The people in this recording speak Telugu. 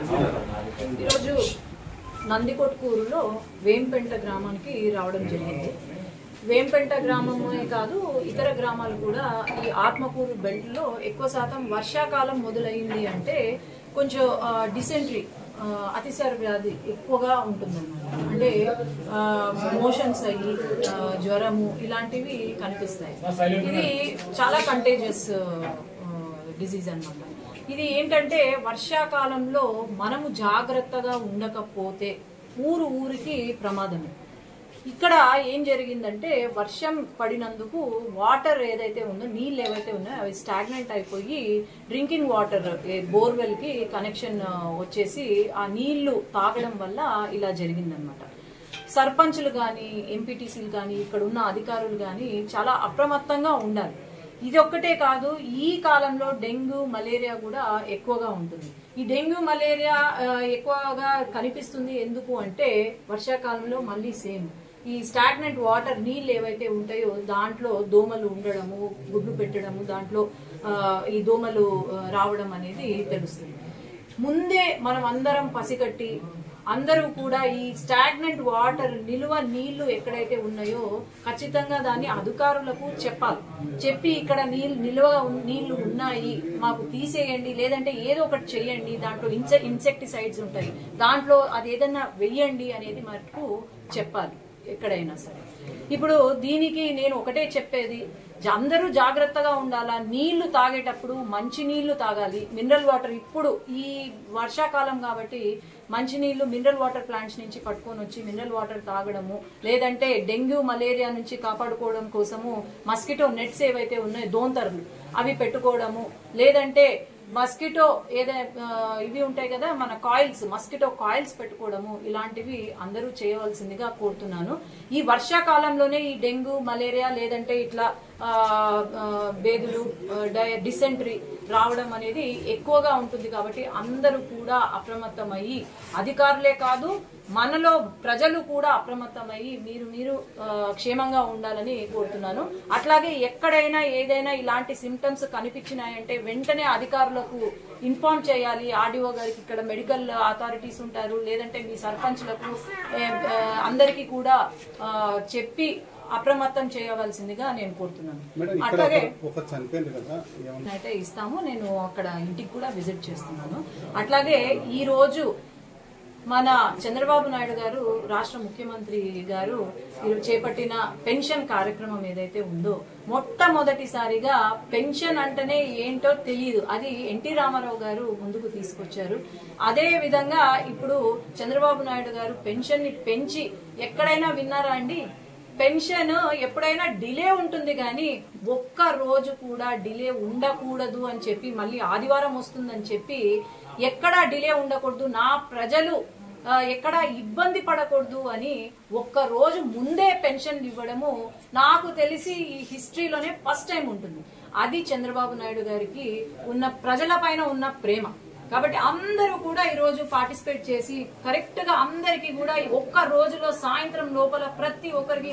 ఈరోజు నందికొట్కూరులో వేంపెంట గ్రామానికి రావడం జరిగింది. వేంపెంట గ్రామమే కాదు ఇతర గ్రామాలు కూడా ఈ ఆత్మకూరు బెల్ట్లో ఎక్కువ శాతం వర్షాకాలం మొదలైంది అంటే కొంచెం డిసెంట్రీ అతిసార వ్యాధి ఎక్కువగా ఉంటుందన్నమాట. అంటే మోషన్స్ అయ్యి జ్వరము ఇలాంటివి కనిపిస్తాయి. ఇది చాలా కంటేజియస్ డిసీజ్ అన్నమాట. ఇది ఏంటంటే వర్షాకాలంలో మనము జాగ్రత్తగా ఉండకపోతే ఊరికి ప్రమాదమే. ఇక్కడ ఏం జరిగిందంటే వర్షం పడినందుకు వాటర్ ఏదైతే ఉందో నీళ్ళు ఏవైతే ఉన్నాయో అవి స్టాగ్నెంట్ అయిపోయి డ్రింకింగ్ వాటర్ బోర్వెల్ కి కనెక్షన్ వచ్చేసి ఆ నీళ్లు తాగడం వల్ల ఇలా జరిగిందనమాట. సర్పంచ్లు కానీ ఎంపీటీసీలు కానీ ఇక్కడ ఉన్న అధికారులు కానీ చాలా అప్రమత్తంగా ఉండాలి. ఇది ఒక్కటే కాదు, ఈ కాలంలో డెంగ్యూ మలేరియా కూడా ఎక్కువగా ఉంటుంది. ఈ డెంగ్యూ మలేరియా ఎక్కువగా కనిపిస్తుంది ఎందుకు అంటే వర్షాకాలంలో మళ్ళీ సేమ్ ఈ స్టాగ్నెంట్ వాటర్ నీళ్ళు ఏవైతే ఉంటాయో దాంట్లో దోమలు ఉండడము, గుడ్లు పెట్టడము, దాంట్లో ఈ దోమలు రావడం అనేది తెలుస్తుంది. ముందే మనం అందరం పసిగట్టి అందరూ కూడా ఈ స్టాగ్నెంట్ వాటర్ నిలువ నీళ్లు ఎక్కడైతే ఉన్నాయో ఖచ్చితంగా దాన్ని అధికారులకు చెప్పాలి. చెప్పి ఇక్కడ నిలువ నీళ్లు ఉన్నాయి మాకు తీసేయండి, లేదంటే ఏదో ఒకటి చెయ్యండి, దాంట్లో ఇన్సెక్టిసైడ్స్ ఉంటాయి దాంట్లో అది ఏదన్నా వెయ్యండి అనేది మటుకు చెప్పాలి ఎక్కడైనా సరే. ఇప్పుడు దీనికి నేను ఒకటే చెప్పేది, అందరూ జాగ్రత్తగా ఉండాలా. నీళ్లు తాగేటప్పుడు మంచి నీళ్లు తాగాలి. మినరల్ వాటర్ ఇప్పుడు ఈ వర్షాకాలం కాబట్టి మంచి నీళ్లు మినరల్ వాటర్ ప్లాంట్స్ నుంచి పట్టుకొని వచ్చి మినరల్ వాటర్ తాగడము, లేదంటే డెంగ్యూ మలేరియా నుంచి కాపాడుకోవడం కోసము మస్కిటో నెట్స్ ఏవైతే ఉన్నాయో దోంతర్లు అవి పెట్టుకోవడము, లేదంటే మస్కిటో ఇవి ఉంటాయి కదా మన కాయిల్స్, మస్కిటో కాయిల్స్ పెట్టుకోవడము, ఇలాంటివి అందరూ చేయవలసిందిగా కోరుతున్నాను. ఈ వర్షాకాలంలోనే ఈ డెంగ్యూ మలేరియా లేదంటే ఇట్లా బేదులు డిసెంట్రీ రావడం అనేది ఎక్కువగా ఉంటుంది. కాబట్టి అందరూ కూడా అప్రమత్తమయ్యి, అధికారులే కాదు మనలో ప్రజలు కూడా అప్రమత్తమయ్యి మీరు క్షేమంగా ఉండాలని కోరుతున్నాను. అట్లాగే ఎక్కడైనా ఏదైనా ఇలాంటి సిమ్టమ్స్ కనిపించినాయంటే వెంటనే అధికారులకు ఇన్ఫార్మ్ చేయాలి. ఆర్డీఓ గారికి, ఇక్కడ మెడికల్ అథారిటీస్ ఉంటారు, లేదంటే మీ సర్పంచ్లకు అందరికీ కూడా చెప్పి అప్రమత్తం చేయవలసిందిగా నేను కోరుతున్నాను. అట్లాగే అయితే ఇస్తాము, నేను అక్కడ ఇంటికి కూడా విజిట్ చేస్తున్నాను. అట్లాగే ఈ రోజు మన చంద్రబాబు నాయుడు గారు రాష్ట్ర ముఖ్యమంత్రి గారు చేపట్టిన పెన్షన్ కార్యక్రమం ఏదైతే ఉందో మొట్టమొదటిసారిగా పెన్షన్ అంటేనే ఏంటో తెలియదు, అది ఎన్టీ రామారావు గారు ముందుకు తీసుకొచ్చారు. అదే విధంగా ఇప్పుడు చంద్రబాబు నాయుడు గారు పెన్షన్ ని పెంచి, ఎక్కడైనా విన్నారా అండి? పెన్షన్ ఎప్పుడైనా డిలే ఉంటుంది కానీ ఒక్క రోజు కూడా డిలే ఉండకూడదు అని చెప్పి, మళ్ళీ ఆదివారం వస్తుందని చెప్పి ఎక్కడా డిలే ఉండకూడదు, నా ప్రజలు ఎక్కడా ఇబ్బంది పడకూడదు అని ఒక్క రోజు ముందే పెన్షన్ ఇవ్వడము నాకు తెలిసి ఈ హిస్టరీలోనే ఫస్ట్ టైం ఉంటుంది. అది చంద్రబాబు నాయుడు గారికి ఉన్న ప్రజల పైన ఉన్న ప్రేమ. కాబట్టి అందరూ కూడా ఈ రోజు పార్టిసిపేట్ చేసి కరెక్ట్ గా అందరికి కూడా ఒక్క రోజులో సాయంత్రం లోపల ప్రతి ఒక్కరికి